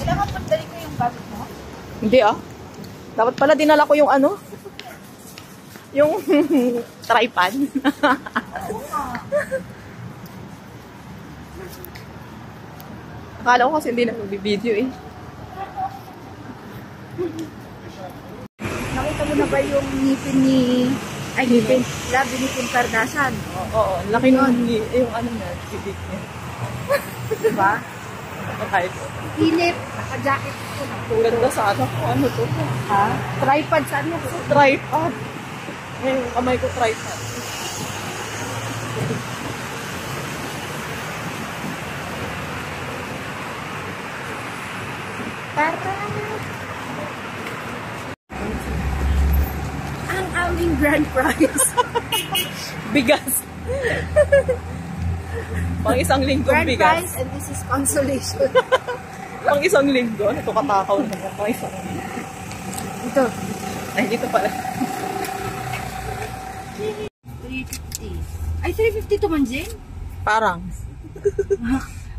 Kailangan pagdali ko yung bag mo? Hindi ah. Dapat pala dinala ko yung ano? Yung tripod. Akala ko kasi hindi na mag-video eh. Nakita mo na ba yung ngipin ni... Ay, ngipin. Labi ni Kim Kardashian. Oo, laki nun. Yung ano na, bibig niya. Diba? Kahit. Inip. Naka-jacket ko na. Ganda sa ano ko. Ano to? Ha? Tripod saan mo? Tripod. Ngayon, kamay ko tripod. Tara! Ang aming grand prize. Bigas. Pang isang linggong Grand bigas. prize and this is consolation. Pang isang linggo. Ano to, katakaw naman. Pang isang linggo. Ito. Ay, dito pala. 350. Ay, 350 to man, Jen? Parang.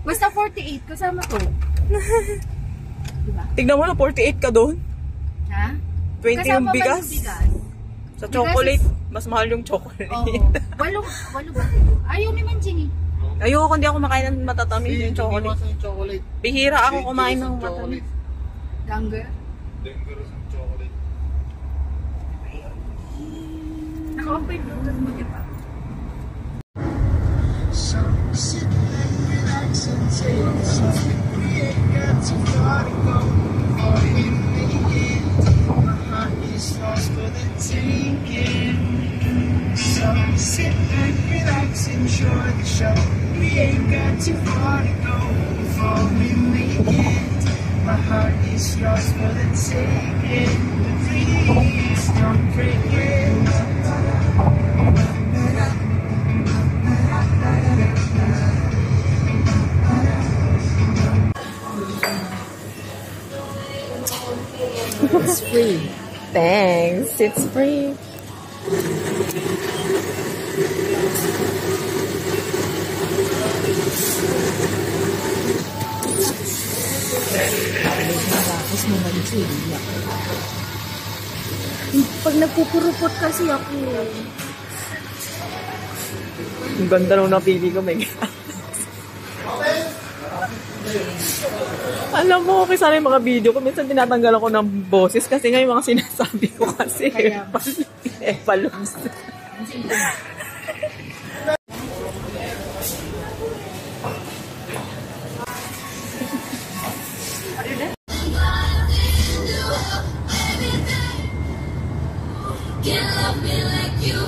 Basta 48. Kasama to. Diba? Tignan mo na, 48 ka doon. Ha? 20 yung bigas. Sa chocolate, mas mahal yung chocolate. Oo. Walo ba? Ayaw ni Manjing eh. Ayoko, hindi ako makain ng matatamis yung chocolate. Bihira ako kumain ng matamis. Danger? Danger sa chocolate. Naka-open Bluetooth mo, diba? So sit back, relax and take it slow. We ain't got too far to go. Or in the end, my heart is lost for the taking. So sit back, relax, enjoy the show. We ain't got too far to go. Before we make it, my heart is lost for the taking. But please don't break it. It's free. Thanks. It's free. Pag nagpupurupot kasi ako. Ang ganda nung napili ko, may alam mo, okay sana yung mga video ko. Minsan tinatanggal ako ng boses kasi nga yung mga sinasabi ko kasi. Kaya palums. Can't love me like you.